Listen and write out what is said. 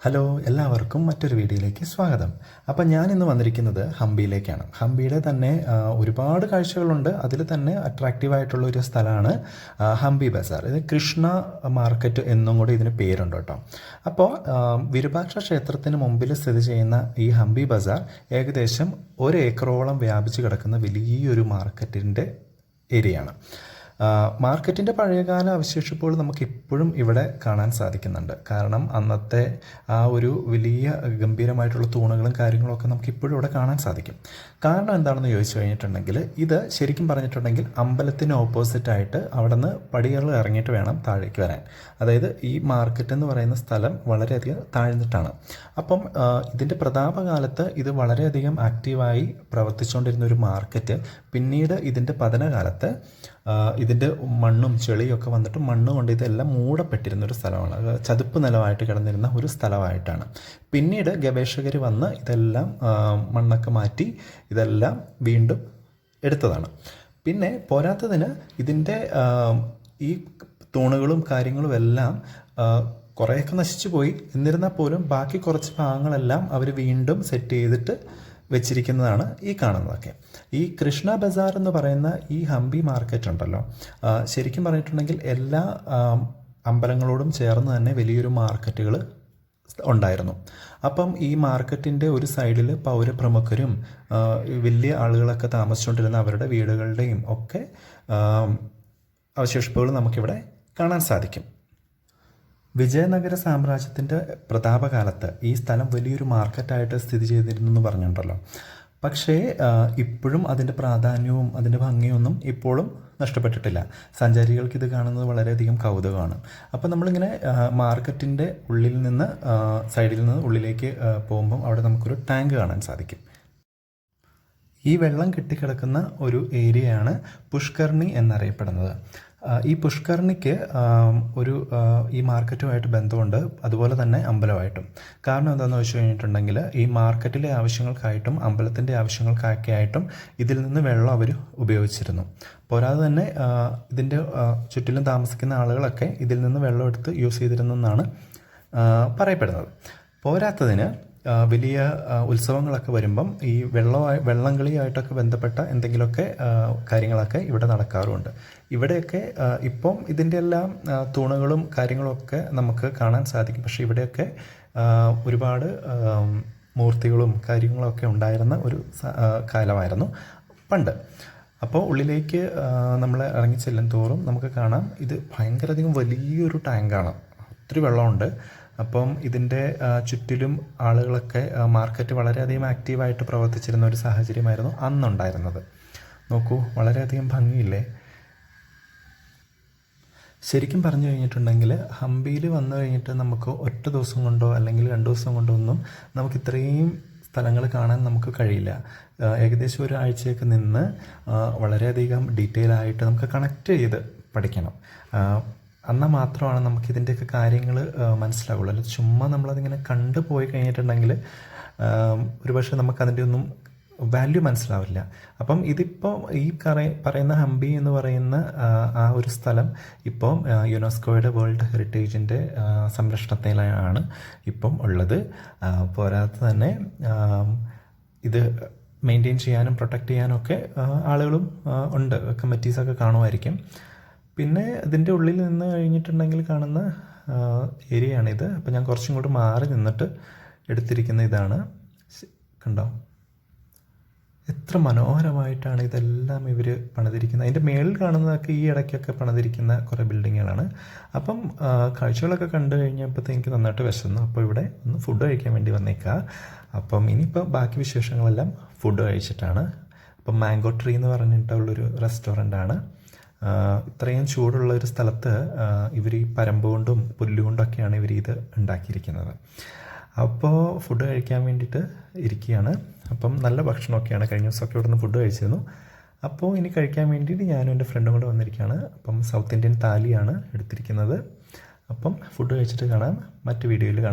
Hello, എല്ലാവർക്കും മറ്റൊരു വീഡിയോയിലേക്ക് സ്വാഗതം. അപ്പം ഞാനിന്ന് വന്നിരിക്കുന്നത് ഹംപിയിലേക്കാണ്. ഹംപിയുടെ തന്നെ ഒരുപാട് കാഴ്ചകളുണ്ട്. അതിൽ തന്നെ അട്രാക്റ്റീവായിട്ടുള്ള ഒരു സ്ഥലമാണ് ഹംപി ബസാർ. ഇത് കൃഷ്ണ മാർക്കറ്റ് എന്നും കൂടി ഇതിന് പേരുണ്ട് കേട്ടോ. അപ്പോൾ വിരൂപാക്ഷ ക്ഷേത്രത്തിന് മുമ്പിൽ സ്ഥിതി ചെയ്യുന്ന ഈ ഹംപി ബസാർ ഏകദേശം 1 ഏക്കറോളം വ്യാപിച്ച് കിടക്കുന്ന വലിയൊരു മാർക്കറ്റിൻ്റെ ഏരിയയാണ്. മാർക്കറ്റിൻ്റെ പഴയകാല അവശേഷിപ്പുകൾ നമുക്കിപ്പോഴും ഇവിടെ കാണാൻ സാധിക്കുന്നുണ്ട്. കാരണം അന്നത്തെ ആ ഒരു വലിയ ഗംഭീരമായിട്ടുള്ള തൂണുകളും കാര്യങ്ങളൊക്കെ നമുക്കിപ്പോഴും ഇവിടെ കാണാൻ സാധിക്കും. കാരണം എന്താണെന്ന് ചോദിച്ചു കഴിഞ്ഞിട്ടുണ്ടെങ്കിൽ, ഇത് ശരിക്കും പറഞ്ഞിട്ടുണ്ടെങ്കിൽ അമ്പലത്തിന് ഓപ്പോസിറ്റായിട്ട് അവിടെ നിന്ന് പടികൾ ഇറങ്ങിയിട്ട് വേണം താഴേക്ക് വരാൻ. അതായത് ഈ മാർക്കറ്റ് എന്ന് പറയുന്ന സ്ഥലം വളരെയധികം താഴ്ന്നിട്ടാണ്. അപ്പം ഇതിൻ്റെ പ്രതാപകാലത്ത് ഇത് വളരെയധികം ആക്റ്റീവായി പ്രവർത്തിച്ചുകൊണ്ടിരുന്ന ഒരു മാർക്കറ്റ് പിന്നീട് ഇതിൻ്റെ പതനകാലത്ത് ഇതിൻ്റെ മണ്ണും ചെളിയും ഒക്കെ വന്നിട്ട് മണ്ണ് കൊണ്ട് ഇതെല്ലാം മൂടപ്പെട്ടിരുന്ന ഒരു സ്ഥലമാണ്. ചതുപ്പ് നിലമായിട്ട് കിടന്നിരുന്ന ഒരു സ്ഥലമായിട്ടാണ്. പിന്നീട് ഗവേഷകർ വന്ന് ഇതെല്ലാം മണ്ണൊക്കെ മാറ്റി ഇതെല്ലാം വീണ്ടും എടുത്തതാണ്. പിന്നെ പോരാത്തതിന് ഇതിൻ്റെ ഈ തൂണുകളും കാര്യങ്ങളും എല്ലാം കുറേയൊക്കെ നശിച്ചു പോയി. എന്നിരുന്നാൽ പോലും ബാക്കി കുറച്ച് ഭാഗങ്ങളെല്ലാം അവർ വീണ്ടും സെറ്റ് ചെയ്തിട്ട് വെച്ചിരിക്കുന്നതാണ് ഈ കാണുന്നതൊക്കെ. ഈ കൃഷ്ണ ബസാർ എന്ന് പറയുന്ന ഈ ഹംപി മാർക്കറ്റ് ഉണ്ടല്ലോ, ശരിക്കും പറഞ്ഞിട്ടുണ്ടെങ്കിൽ എല്ലാ അമ്പലങ്ങളോടും ചേർന്ന് തന്നെ വലിയൊരു മാർക്കറ്റുകൾ ഉണ്ടായിരുന്നു. അപ്പം ഈ മാർക്കറ്റിൻ്റെ ഒരു സൈഡിൽ പൗരപ്രമുഖരും വലിയ ആളുകളൊക്കെ താമസിച്ചുകൊണ്ടിരുന്ന അവരുടെ വീടുകളുടെയും ഒക്കെ അവശേഷിപ്പുകൾ നമുക്കിവിടെ കാണാൻ സാധിക്കും. വിജയനഗര സാമ്രാജ്യത്തിൻ്റെ പ്രതാപകാലത്ത് ഈ സ്ഥലം വലിയൊരു മാർക്കറ്റായിട്ട് സ്ഥിതി ചെയ്തിരുന്നു എന്ന് പറഞ്ഞിട്ടുണ്ടല്ലോ. പക്ഷേ ഇപ്പോഴും അതിൻ്റെ പ്രാധാന്യവും അതിൻ്റെ ഭംഗിയൊന്നും ഇപ്പോഴും നഷ്ടപ്പെട്ടിട്ടില്ല. സഞ്ചാരികൾക്ക് ഇത് കാണുന്നത് വളരെയധികം കൗതുകമാണ്. അപ്പോൾ നമ്മളിങ്ങനെ മാർക്കറ്റിൻ്റെ ഉള്ളിൽ നിന്ന് സൈഡിൽ നിന്ന് ഉള്ളിലേക്ക് പോകുമ്പം അവിടെ നമുക്കൊരു ടാങ്ക് കാണാൻ സാധിക്കും. ഈ വെള്ളം കെട്ടിക്കിടക്കുന്ന ഒരു ഏരിയയാണ് പുഷ്കർണി എന്നറിയപ്പെടുന്നത്. ഈ പുഷ്കർണിക്ക് ഈ മാർക്കറ്റുമായിട്ട് ബന്ധമുണ്ട്, അതുപോലെ തന്നെ അമ്പലമായിട്ടും. കാരണം എന്താണെന്ന് വെച്ച് കഴിഞ്ഞിട്ടുണ്ടെങ്കിൽ, ഈ മാർക്കറ്റിലെ ആവശ്യങ്ങൾക്കായിട്ടും അമ്പലത്തിൻ്റെ ആവശ്യങ്ങൾക്കൊക്കെ ആയിട്ടും ഇതിൽ നിന്ന് വെള്ളം അവർ ഉപയോഗിച്ചിരുന്നു. പോരാതെ തന്നെ ഇതിൻ്റെ ചുറ്റിലും താമസിക്കുന്ന ആളുകളൊക്കെ ഇതിൽ നിന്ന് വെള്ളം എടുത്ത് യൂസ് ചെയ്തിരുന്നു എന്നാണ് പറയപ്പെടുന്നത്. പോരാത്തതിന് വലിയ ഉത്സവങ്ങളൊക്കെ വരുമ്പം ഈ വെള്ളംകളിയായിട്ടൊക്കെ ബന്ധപ്പെട്ട എന്തെങ്കിലുമൊക്കെ കാര്യങ്ങളൊക്കെ ഇവിടെ നടക്കാറുമുണ്ട്. ഇവിടെയൊക്കെ ഇപ്പം ഇതിൻ്റെ എല്ലാം തൂണുകളും കാര്യങ്ങളൊക്കെ നമുക്ക് കാണാൻ സാധിക്കും. പക്ഷേ ഇവിടെയൊക്കെ ഒരുപാട് മൂർത്തികളും കാര്യങ്ങളൊക്കെ ഉണ്ടായിരുന്ന ഒരു കാലമായിരുന്നു പണ്ട്. അപ്പോൾ ഉള്ളിലേക്ക് നമ്മൾ ഇറങ്ങിച്ചെല്ലും തോറും നമുക്ക് കാണാം, ഇത് ഭയങ്കരധികം വലിയൊരു ടാങ്കാണ്. ഒത്തിരി വെള്ളമുണ്ട്. അപ്പം ഇതിൻ്റെ ചുറ്റിലും ആളുകളൊക്കെ മാർക്കറ്റ് വളരെയധികം ആക്റ്റീവായിട്ട് പ്രവർത്തിച്ചിരുന്ന ഒരു സാഹചര്യമായിരുന്നു അന്നുണ്ടായിരുന്നത്. നോക്കൂ, വളരെയധികം ഭംഗിയില്ലേ. ശരിക്കും പറഞ്ഞു കഴിഞ്ഞിട്ടുണ്ടെങ്കിൽ ഹംപിയിൽ വന്നു കഴിഞ്ഞിട്ട് നമുക്ക് ഒറ്റ ദിവസം കൊണ്ടോ അല്ലെങ്കിൽ 2 ദിവസം കൊണ്ടോ ഒന്നും നമുക്ക് ഇത്രയും സ്ഥലങ്ങൾ കാണാൻ നമുക്ക് കഴിയില്ല. ഏകദേശം ഒരാഴ്ചയൊക്കെ നിന്ന് വളരെയധികം ഡീറ്റെയിൽ ആയിട്ട് നമുക്ക് കണക്ട് ചെയ്ത് പഠിക്കണം. എന്നാൽ മാത്രമാണ് നമുക്കിതിൻ്റെയൊക്കെ കാര്യങ്ങൾ മനസ്സിലാവുള്ളൂ. അല്ല ചുമ്മാ നമ്മളതിങ്ങനെ കണ്ടു പോയി കഴിഞ്ഞിട്ടുണ്ടെങ്കിൽ ഒരുപക്ഷെ നമുക്കതിൻ്റെ ഒന്നും വാല്യൂ മനസ്സിലാവില്ല. അപ്പം ഇതിപ്പോൾ ഈ പറയുന്ന ഹംപി എന്ന് പറയുന്ന ആ ഒരു സ്ഥലം ഇപ്പം യുനെസ്കോയുടെ വേൾഡ് ഹെറിറ്റേജിൻ്റെ സംരക്ഷണത്തിലാണ് ഇപ്പം ഉള്ളത്. പോരാതെ തന്നെ ഇത് മെയിൻറ്റെയിൻ ചെയ്യാനും പ്രൊട്ടക്റ്റ് ചെയ്യാനും ഒക്കെ ആളുകളും ഉണ്ട്, കമ്മിറ്റീസൊക്കെ കാണുമായിരിക്കും. പിന്നെ ഇതിൻ്റെ ഉള്ളിൽ നിന്ന് കഴിഞ്ഞിട്ടുണ്ടെങ്കിൽ കാണുന്ന ഏരിയയാണിത്. അപ്പോൾ ഞാൻ കുറച്ചും കൂടി മാറി നിന്നിട്ട് എടുത്തിരിക്കുന്ന ഇതാണ്. കണ്ടോ, എത്ര മനോഹരമായിട്ടാണ് ഇതെല്ലാം ഇവർ പണിതിരിക്കുന്നത്. അതിൻ്റെ മേളിൽ കാണുന്നതൊക്കെ ഈ ഇടയ്ക്കൊക്കെ പണിതിരിക്കുന്ന കുറേ ബിൽഡിങ്ങുകളാണ്. അപ്പം കാഴ്ചകളൊക്കെ കണ്ടു കഴിഞ്ഞപ്പോഴത്തേക്ക് എനിക്ക് നന്നായിട്ട് വിശന്നു. അപ്പോൾ ഇവിടെ ഒന്ന് ഫുഡ് കഴിക്കാൻ വേണ്ടി വന്നേക്കുക. അപ്പം ഇനിയിപ്പോൾ ബാക്കി വിശേഷങ്ങളെല്ലാം ഫുഡ് കഴിച്ചിട്ടാണ്. അപ്പം മാംഗോ ട്രീ എന്ന് പറഞ്ഞിട്ടുള്ളൊരു റെസ്റ്റോറൻ്റാണ്. ഇത്രയും ചൂടുള്ള ഒരു സ്ഥലത്ത് ഇവർ ഈ പരമ്പ് കൊണ്ടും പുല്ലുകൊണ്ടൊക്കെയാണ് ഇവർ ഇത് ഉണ്ടാക്കിയിരിക്കുന്നത്. അപ്പോൾ ഫുഡ് കഴിക്കാൻ വേണ്ടിയിട്ട് ഇരിക്കുകയാണ്. അപ്പം നല്ല ഭക്ഷണമൊക്കെയാണ്. കഴിഞ്ഞ ദിവസമൊക്കെ ഇവിടെ നിന്ന് ഫുഡ് കഴിച്ചിരുന്നു. അപ്പോൾ ഇനി കഴിക്കാൻ വേണ്ടിയിട്ട് ഞാനും എൻ്റെ ഫ്രണ്ടും കൂടെ വന്നിരിക്കുകയാണ്. അപ്പം സൗത്ത് ഇന്ത്യൻ താലിയാണ് എടുത്തിരിക്കുന്നത്. അപ്പം ഫുഡ് കഴിച്ചിട്ട് കാണാം, മറ്റു വീഡിയോയിൽ കാണാം.